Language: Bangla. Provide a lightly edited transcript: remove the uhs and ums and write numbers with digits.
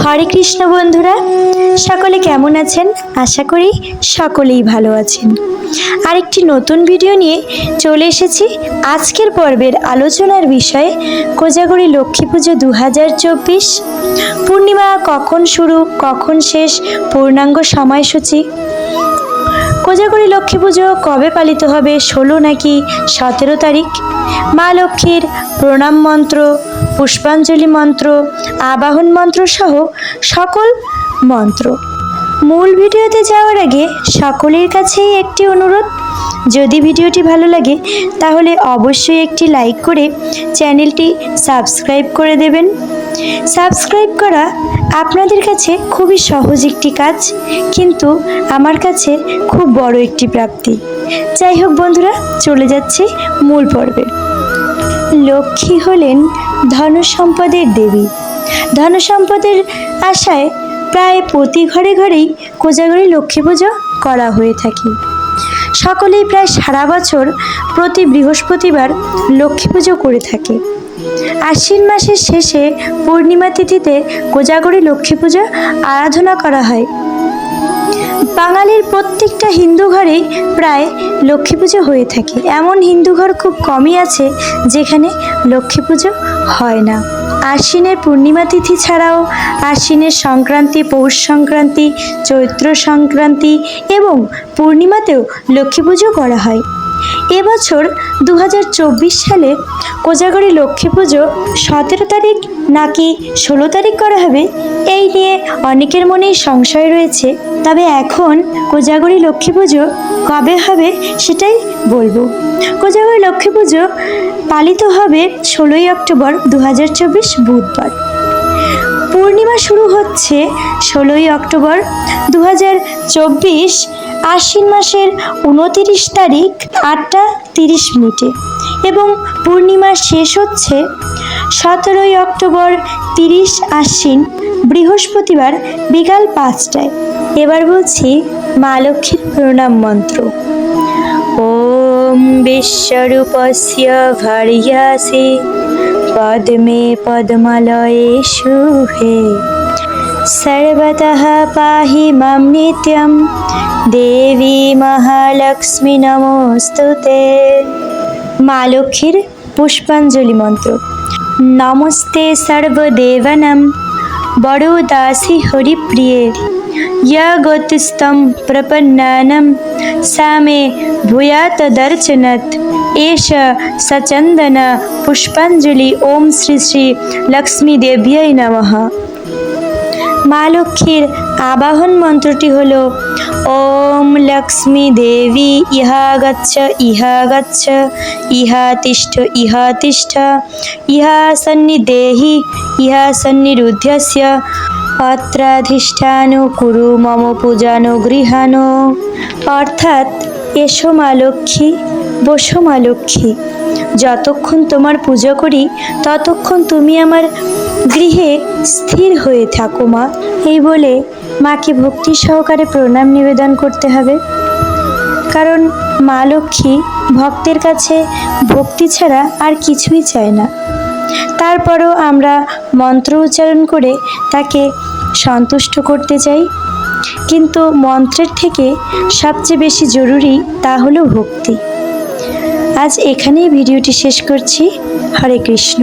হরে কৃষ্ণ বন্ধুরা, সকলে কেমন আছেন? আশা করি সকলেই ভালো আছেন। আরেকটি নতুন ভিডিও নিয়ে চলে এসেছি। আজকের পর্বের আলোচনার বিষয় কোজাগরী লক্ষ্মী পুজো 2024। পূর্ণিমা কখন শুরু, কখন শেষ, পূর্ণাঙ্গ সময়সূচি। কোজাগরী লক্ষ্মী পুজো কবে পালিত হবে, 16 নাকি 17 তারিখ? মা লক্ষ্মীর প্রণাম মন্ত্র, পুষ্পাঞ্জলি মন্ত্র, আবাহন মন্ত্র সহ সকল মন্ত্র। মূল ভিডিওতে যাওয়ার আগে সকলের কাছেই একটি অনুরোধ, যদি ভিডিওটি ভালো লাগে তাহলে অবশ্যই একটি লাইক করে চ্যানেলটি সাবস্ক্রাইব করে দেবেন। সাবস্ক্রাইব করা আপনাদের কাছে খুবই সহজ একটি কাজ, কিন্তু আমার কাছে খুব বড় একটি প্রাপ্তি। যাই হোক বন্ধুরা, চলে যাচ্ছি মূল পর্বে। লক্ষ্মী হলেন ধনসম্পদের দেবী। ধনসম্পদের আশায় প্রায় প্রতি ঘরে ঘরেই কোজাগরী লক্ষ্মী পুজো করা হয়ে থাকে। সকলেই প্রায় সারা বছর প্রতি বৃহস্পতিবার লক্ষ্মী পুজো করে থাকে। আশ্বিন মাসের শেষে পূর্ণিমা তিথিতে কোজাগরী লক্ষ্মী পুজো আরাধনা করা হয়। বাঙালির প্রত্যেকটা হিন্দু ঘরেই প্রায় লক্ষ্মী পুজো হয়ে থাকে। এমন হিন্দু ঘর খুব কমই আছে যেখানে লক্ষ্মী পুজো হয় না। আশ্বিনের পূর্ণিমা তিথি ছাড়াও আশ্বিনের সংক্রান্তি, পৌষ সংক্রান্তি, চৈত্র সংক্রান্তি এবং পূর্ণিমাতেও লক্ষ্মী পুজো করা হয়। এবছর 2024 সালে কোজাগরী লক্ষ্মী পুজো 17 তারিখ নাকি 16 তারিখ করা হবে, এই নিয়ে অনেকের মনেই সংশয় রয়েছে। তবে এখন কোজাগরী লক্ষ্মী পুজো কবে হবে সেটাই বলবো। কোজাগরী লক্ষ্মী পুজো পালিত হবে 16ই অক্টোবর 2024 বুধবার। পূর্ণিমা শুরু হচ্ছে 16ই অক্টোবর 2024 আশ্বিন মাসের 29 তারিখ 8:30 এবং পূর্ণিমা শেষ হচ্ছে 17ই অক্টোবর 30 আশ্বিন বৃহস্পতিবার বিকাল 5টায়। এবার বলছি মা লক্ষ্মীর প্রণাম মন্ত্র। ওম বিশ্বরূপস্য ভার্যাসি পদ্মে পদ্মালয়ে শুভে সর্বতঃ পাহি মাম নিত্যম দেবী মহালক্ষ্মী নমস্তুতে। মা লক্ষ্মীর পুষ্পাঞ্জলি মন্ত্র। নমস্তে সর্বদেবানাং বড়োদাসী হরিপ্রিয়ে यगोतिस्तं प्रपन्नानं सा मे भूयात्तदर्चनत् एष सचन्दन पुष्पाञ्जलि। ओम श्री श्री लक्ष्मी देव्यै नमः। মা লক্ষ্মীর আবাহন মন্ত্রটি হলো ওম লক্ষ্মী দেবী ইহা গচ্ছ ইহা গচ্ছ, ইহা তিষ্ঠ ইহা তিষ্ঠ, ইহা সন্নিদেহি ইহা সন্নিরুধ্যস্য, অত্রাধিষ্ঠানো কুরু মম পূজানো গৃহানো। অর্থাৎ এসো মা লক্ষ্মী, বসো মা লক্ষ্মী, যতক্ষণ তোমার পুজো করি ততক্ষণ তুমি আমার গৃহে স্থির হয়ে থাকো মা। এই বলে মাকে ভক্তি সহকারে প্রণাম নিবেদন করতে হবে, কারণ মা লক্ষ্মী ভক্তের কাছে ভক্তি ছাড়া আর কিছুই চায় না। তারপরও আমরা মন্ত্র উচ্চারণ করে তাকে সন্তুষ্ট করতে চাই, কিন্তু মন্ত্রের থেকে সবচেয়ে বেশি জরুরি তা হলো ভক্তি। আজ এখানেই ভিডিওটি শেষ করছি। হরে কৃষ্ণ।